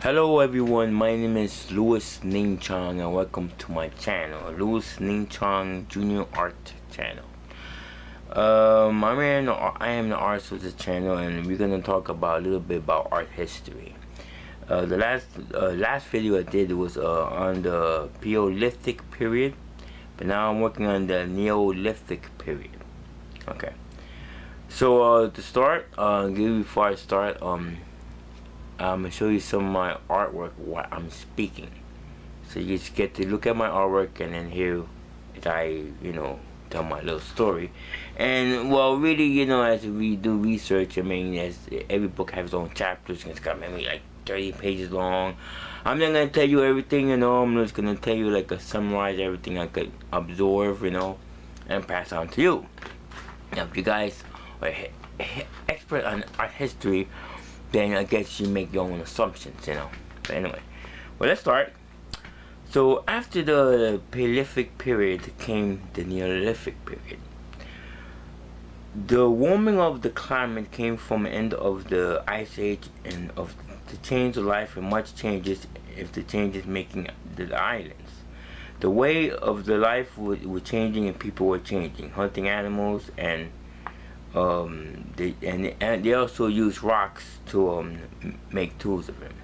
Hello everyone, my name is Louis Ning Chong and welcome to my channel, Louis Ning Chong Junior Art Channel. I am the artist of the channel, and we're gonna talk about a little bit about art history. The last video I did was on the Paleolithic period, but now I'm working on the Neolithic period. Okay. So to start, before I start, I'm gonna show you some of my artwork while I'm speaking, so you just get to look at my artwork and then hear that I, tell my little story. And well, really, as we do research, as every book has its own chapters, it's got maybe like 30 pages long. I'm not gonna tell you everything, I'm just gonna tell you summarize everything I could absorb, and pass on to you. Now, if you guys are expert on art history, then I guess you make your own assumptions, But anyway, well, let's start. So after the Paleolithic period came the Neolithic period. The warming of the climate came from the end of the Ice Age and of the change of life, and much changes if the changes making the islands. The way of the life were changing, and people were changing, hunting animals, and they also use rocks to make tools of them.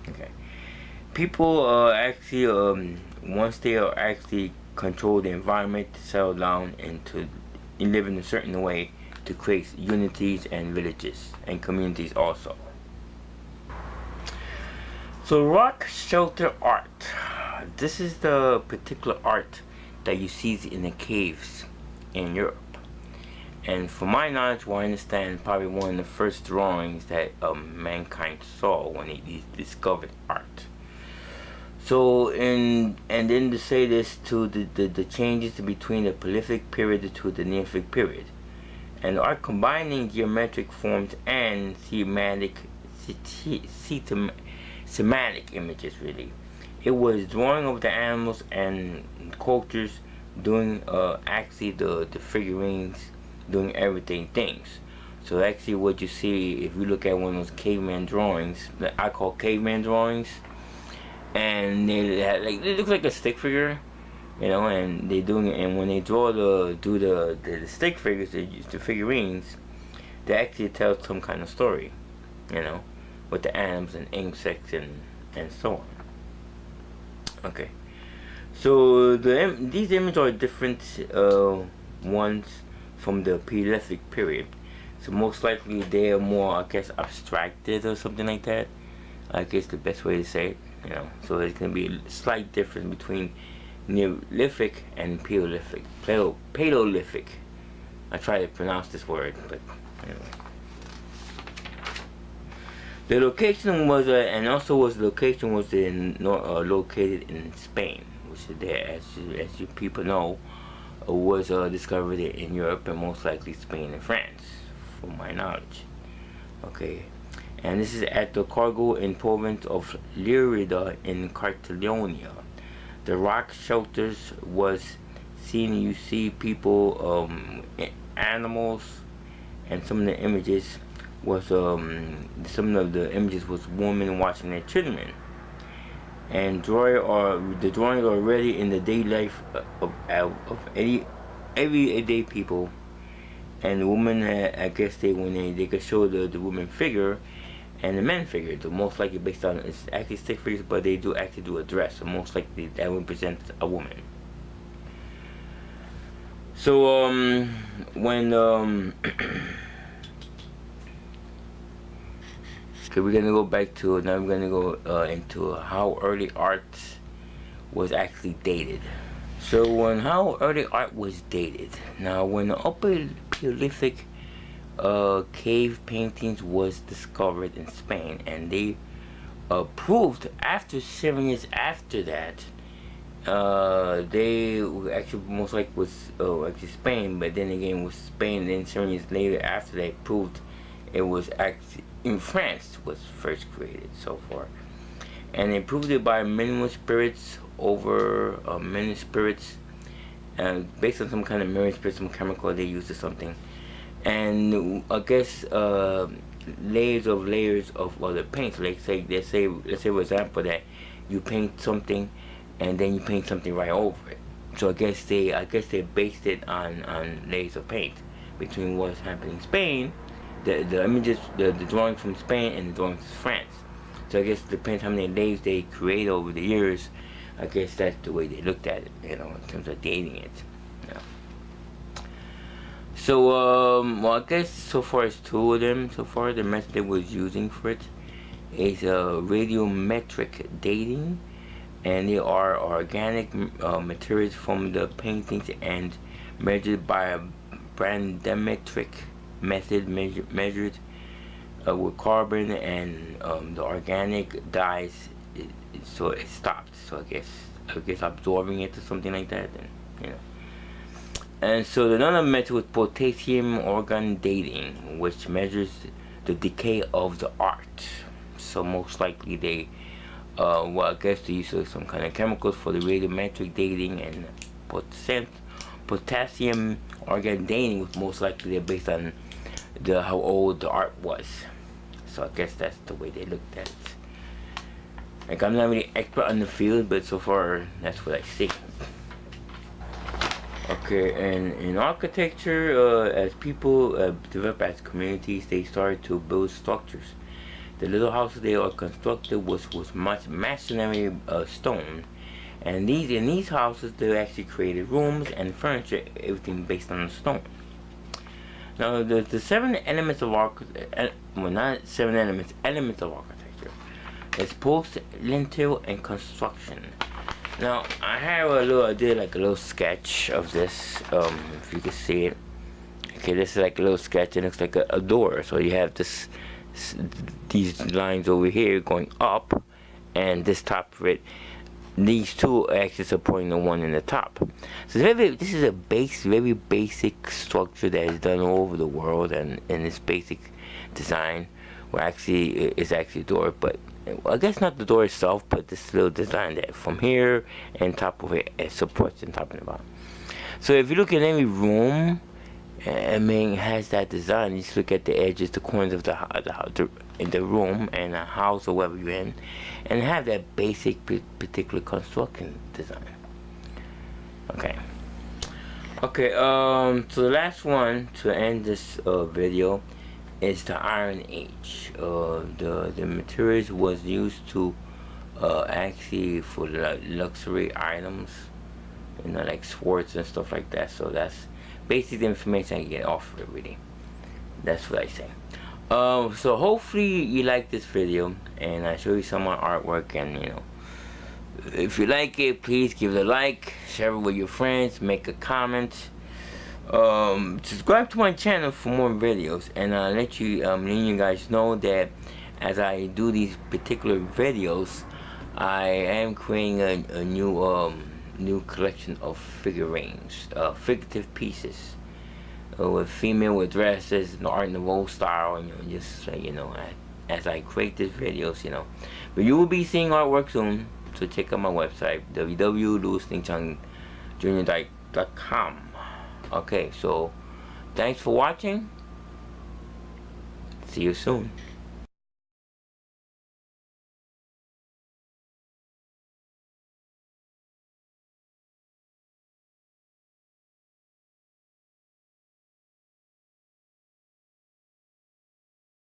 Okay, people actually once they actually control the environment, to settle down and to live in a certain way to create unities and villages and communities also. So rock shelter art. This is the particular art that you see in the caves in Europe. And from my knowledge, I understand probably one of the first drawings that mankind saw when he discovered art. So, and then to say this to the changes between the Paleolithic period to the Neolithic period, and art combining geometric forms and semantic images. Really, it was drawing of the animals and cultures, doing actually the figurines, doing everything things. So actually what you see, if you look at one of those caveman drawings that I call caveman drawings, and they look like a stick figure, and they doing it, and when they do the stick figures, they use the figurines, they actually tell some kind of story, with the animals and insects and so on. Okay, so these images are different ones from the Paleolithic period. So most likely they are more, I guess, abstracted or something like that. I guess the best way to say it, So there's going to be a slight difference between Neolithic and Paleolithic. Paleolithic. I try to pronounce this word, but anyway. The location was, located in Spain, which is there, as you people know, was discovered in Europe, and most likely Spain and France, from my knowledge. Okay, and this is at the Cargo in province of Lerida in Catalonia. The rock shelters was seen. You see people, animals, and some of the images was women watching their children. And the drawings are already in the daily life of any everyday people, and the woman, I guess they could show the woman figure and the men figure. The most likely based on, it's actually stick figures, but they do actually do a dress, so most likely that represents a woman. So when okay, we're gonna go back to, now we're gonna go into how early art was actually dated. So how early art was dated. Now when the Upper Paleolithic cave paintings was discovered in Spain, and they proved after 7 years after that, they actually most likely was actually Spain, but then again was Spain, and then 7 years later after they proved it was actually in France was first created so far. And they proved it by mineral spirits over mineral spirits, based on some kind of mineral spirit, some chemical they used or something. And I guess layers of other paints. Let's say for example that you paint something and then you paint something right over it. So I guess they based it on layers of paint between what's happening in Spain, the images, the drawings from Spain and the drawings from France. So I guess it depends how many layers they create over the years. I guess that's the way they looked at it, in terms of dating it. So well, I guess so far as two of them. So far, the method they was using for it is radiometric dating, and they are organic materials from the paintings and measured by a brandometric method, measured with carbon and the organic dyes. So it stopped. So I guess absorbing it or something like that, and And so another method was potassium organ dating, which measures the decay of the art. So most likely they, well, I guess they use some kind of chemicals for the radiometric dating, and potassium organ dating was most likely based on how old the art was. So I guess that's the way they looked at it. Like, I'm not really expert on the field, but so far that's what I see. Okay, and in architecture, as people develop as communities, they started to build structures. The little houses they are constructed was much masonry stone, and in these houses they actually created rooms and furniture, everything based on stone. Now the 7 elements of architecture, well, not 7 elements, elements of architecture, is post, lintel, and construction. Now I did like a little sketch of this, if you can see it. Okay, this is like a little sketch. It looks like a door. So you have these lines over here going up, and this top of it, these two are actually supporting the one in the top. So this is a very basic structure that is done all over the world, and in this basic design, where actually it's actually a door, but I guess not the door itself, but this little design that from here and top of it supports and top and bottom. So if you look at any room, it has that design. You just look at the edges, the corners of in the room and a house or wherever you're in, and have that basic particular construction design. Okay. So the last one to end this video is the Iron Age. The materials was used to actually for luxury items, like swords and stuff like that. So that's basically the information I get off of it, really. That's what I say. So hopefully you like this video, and I show you some of my artwork, and if you like it, please give it a like, share it with your friends, make a comment. Subscribe to my channel for more videos, and I'll let you guys know that as I do these particular videos, I am creating a new collection of figurines, figurative pieces, with female with dresses and Art Nouveau style, and just as I create these videos, but you will be seeing artwork soon. So check out my website, www.louislinchanjr.com. Okay, so thanks for watching. See you soon.